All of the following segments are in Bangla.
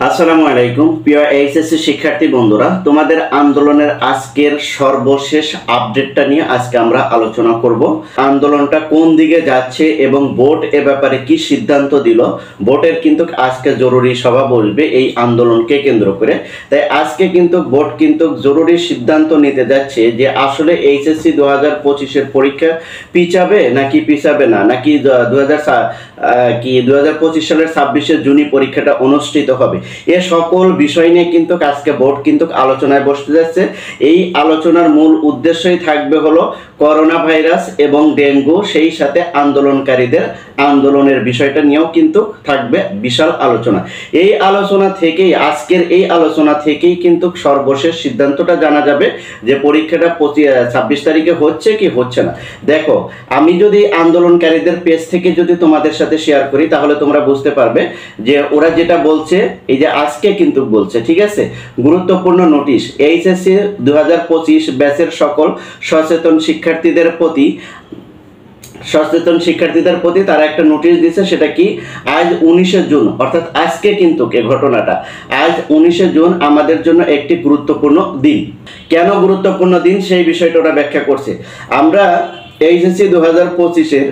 আসসালামু আলাইকুম প্রিয় এইচএসসি শিক্ষার্থী বন্ধুরা, তোমাদের আন্দোলনের আজকের সর্বশেষ আপডেটটা নিয়ে আজকে আমরা আলোচনা করব। আন্দোলনটা কোন দিকে যাচ্ছে এবং বোর্ড এ ব্যাপারে কি সিদ্ধান্ত দিল। বোর্ডের কিন্তু আজকে জরুরি সভা বসবে এই আন্দোলনকে কেন্দ্র করে। তাই আজকে কিন্তু বোর্ড কিন্তু জরুরি সিদ্ধান্ত নিতে যাচ্ছে যে আসলে এইচএসসি 2025-এর পরীক্ষা পিছাবে নাকি পিছাবে না, নাকি 2025 সালের 26শে জুন পরীক্ষাটা অনুষ্ঠিত হবে। এ সকল বিষয় নিয়ে কিন্তু আজকে বোর্ড কিন্তু আলোচনায় বসতে যাচ্ছে। এই আলোচনার মূল উদ্দেশ্যই থাকবে হলো করোনা ভাইরাস এবং ডেঙ্গু, সেই সাথে আন্দোলনকারীদের আন্দোলনের বিষয়টা নিয়েও কিন্তু থাকবে বিশাল আলোচনা। এই আলোচনা থেকেই আজকের এই আলোচনা থেকেই কিন্তু সর্বশেষ সিদ্ধান্তটা জানা যাবে যে পরীক্ষাটা 26 তারিখে হচ্ছে কি হচ্ছে না। দেখো, আমি যদি আন্দোলনকারীদের পেজ থেকে যদি তোমাদের সাথে শেয়ার করি তাহলে তোমরা বুঝতে পারবে যে ওরা যেটা বলছে, এই যে আজকে কিন্তু বলছে, ঠিক আছে, গুরুত্বপূর্ণ নোটিশ এইচএসসি 2025 ব্যাচের সকল সচেতন শিক্ষার্থীদের প্রতি তারা একটা নোটিশ দিচ্ছে। সেটা কি, আজ 19শে জুন, অর্থাৎ আজকে কিন্তু ঘটনাটা আজ 19শে জুন আমাদের জন্য একটি গুরুত্বপূর্ণ দিন। কেন গুরুত্বপূর্ণ দিন সেই বিষয়টা ওরা ব্যাখ্যা করছে। আমরা এইচএসসি 2025-এর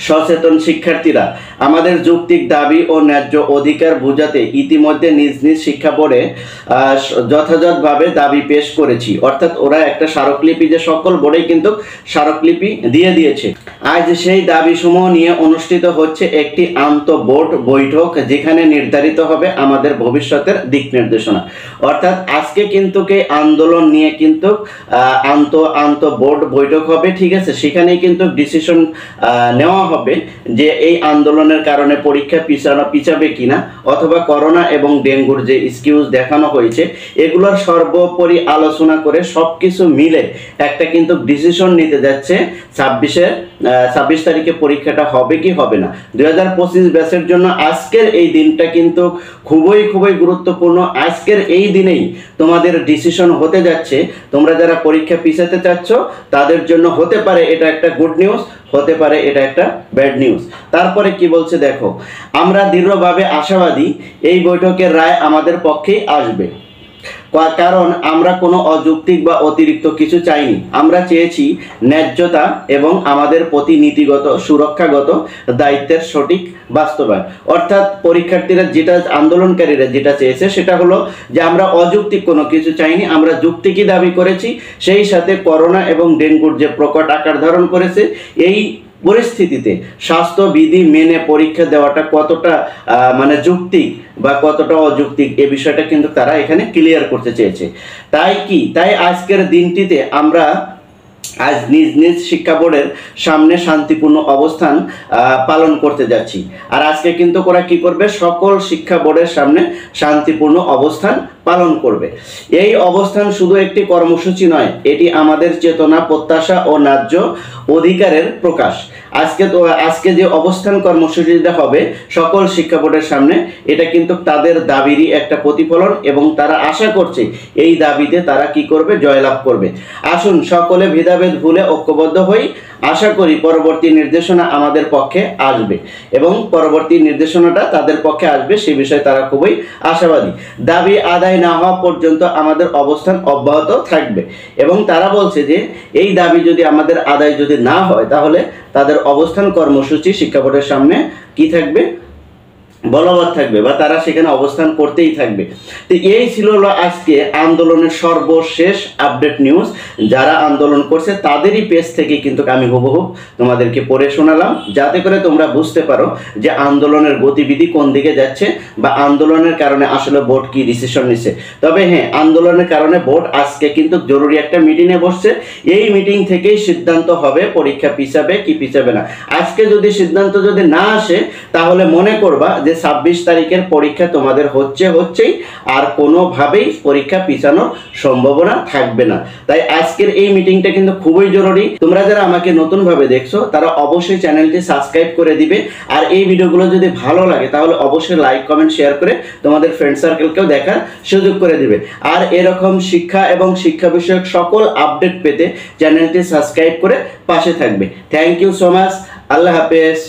সচেতন শিক্ষার্থীরা আমাদের যৌক্তিক দাবি ও ন্যায্য অধিকার বোঝাতে ইতিমধ্যে নিজ নিজ শিক্ষা বোর্ডে যথাযথভাবে দাবি পেশ করেছি। অর্থাৎ ওরা একটা স্মারকলিপি, যে সকল বোর্ডেই কিন্তু স্মারকলিপি দিয়ে দিয়েছে। আজ সেই দাবিসমূহ নিয়ে অনুষ্ঠিত হচ্ছে একটি আন্তঃবোর্ড বৈঠক, যেখানে নির্ধারিত হবে আমাদের ভবিষ্যতের দিক নির্দেশনা। অর্থাৎ আজকে কিন্তু আন্দোলন নিয়ে কিন্তু আন্তঃবোর্ড বৈঠক হবে, ঠিক আছে। সেখানেই কিন্তু ডিসিশন নেওয়া হবে যে এই আন্দোলনের কারণে পরীক্ষা পিছাবে কিনা, অথবা করোনা এবং ডেঙ্গুর যে এক্সকিউজ দেখানো হয়েছে এগুলোর সর্বোপরি আলোচনা করে সবকিছু মিলে একটা কিন্তু ডিসিশন নিতে যাচ্ছে 26 তারিখে পরীক্ষাটা হবে কি হবে না। 2025 ব্যাচের জন্য আজকের এই দিনটা কিন্তু খুবই গুরুত্বপূর্ণ। আজকের এই দিনেই তোমাদের ডিসিশন হতে যাচ্ছে। তোমরা যারা পরীক্ষা পিছাতে চাচ্ছ তাদের জন্য হতে পারে এটা একটা গুড নিউজ, হতে পারে এটা একটা ব্যাড নিউজ। তারপরে কি বলছে দেখো, আমরা দৃঢ়ভাবে আশাবাদী এই বৈঠকের রায় আমাদের পক্ষেই আসবে, কারণ আমরা কোনো অযৌক্তিক বা অতিরিক্ত কিছু চাইনি। আমরা চেয়েছি ন্যায্যতা এবং আমাদের প্রতি নীতিগত সুরক্ষাগত দায়িত্বের সঠিক বাস্তবায়ন। অর্থাৎ পরীক্ষার্থীরা যেটা, আন্দোলনকারীরা যেটা চেয়েছে সেটা হলো যে আমরা অযৌক্তিক কোনো কিছু চাইনি, আমরা যৌক্তিকই দাবি করেছি। সেই সাথে করোনা এবং ডেঙ্গুর যে প্রকট আকার ধারণ করেছে এই পরিস্থিতিতে স্বাস্থ্যবিধি মেনে পরীক্ষা দেওয়াটা কতটা যৌক্তিক বা কতটা অযৌক্তিক এ বিষয়টা কিন্তু তারা এখানে ক্লিয়ার করতে চেয়েছে। তাই আজকের দিনটিতে আমরা আজ নিজ নিজ শিক্ষা বোর্ডের সামনে শান্তিপূর্ণ অবস্থান পালন করতে যাচ্ছি। আর আজকে কিন্তু ওরা কি করবে, সকল শিক্ষা বোর্ডের সামনে শান্তিপূর্ণ অবস্থান পালন করবে। এই অবস্থান শুধু একটি কর্মসূচি নয়, এটি আমাদের চেতনা, প্রত্যাশা ও ন্যায্য অধিকারের প্রকাশ। আজকে যে অবস্থান কর্মসূচিটা হবে সকল শিক্ষা বোর্ডের সামনে, এটা কিন্তু তাদের দাবিরই একটা প্রতিফলন এবং তারা আশা করছে এই দাবিতে তারা কি করবে, জয়লাভ করবে। আসুন সকলে ভেদাভেদ ভুলে ঐক্যবদ্ধ হই। আশা করি পরবর্তী নির্দেশনা আমাদের পক্ষে আসবে এবং পরবর্তী নির্দেশনাটা তাদের পক্ষে আসবে সে বিষয়ে তারা খুবই আশাবাদী। দাবি আদায় না হওয়া পর্যন্ত আমাদের অবস্থান অব্যাহত থাকবে এবং তারা বলছে যে এই দাবি যদি আমাদের আদায় যদি না হয় তাহলে তাদের অবস্থান কর্মসূচি শিক্ষা বোর্ডের সামনে কি থাকবে, বলবৎ থাকবে বা তারা সেখানে অবস্থান করতেই থাকবে। তো এই ছিল আজকে আন্দোলনের সর্বশেষ আপডেট নিউজ। যারা আন্দোলন করছে তাদেরই পেজ থেকে কিন্তু আমি হুবহু তোমাদেরকে পড়ে শোনালাম, যাতে করে তোমরা বুঝতে পারো যে আন্দোলনের গতিবিধি কোন দিকে যাচ্ছে বা আন্দোলনের কারণে আসলে বোর্ড কি ডিসিশন নিচ্ছে। তবে হ্যাঁ, আন্দোলনের কারণে বোর্ড আজকে কিন্তু জরুরি একটা মিটিংয়ে বসছে। এই মিটিং থেকেই সিদ্ধান্ত হবে পরীক্ষা পিছাবে কি পিছাবে না। আজকে যদি সিদ্ধান্ত যদি না আসে তাহলে মনে করবা যে 26 তারিখের পরীক্ষা তোমাদের হচ্ছেই, আর কোনোভাবেই পরীক্ষা পিছানোর সম্ভাবনা থাকবে না। তাই আজকের এই মিটিংটা কিন্তু খুবই জরুরি। তোমরা যারা আমাকে নতুনভাবে দেখছো তারা অবশ্যই চ্যানেলটি সাবস্ক্রাইব করে দিবে। আর এই ভিডিওগুলো যদি ভালো লাগে তাহলে অবশ্যই লাইক, কমেন্ট, শেয়ার করে তোমাদের ফ্রেন্ড সার্কেলকেও দেখার সুযোগ করে দিবে। আর এরকম শিক্ষা এবং শিক্ষা বিষয়ক সকল আপডেট পেতে চ্যানেলটি সাবস্ক্রাইব করে পাশে থাকবে। Thank you so much. আল্লাহ হাফেজ।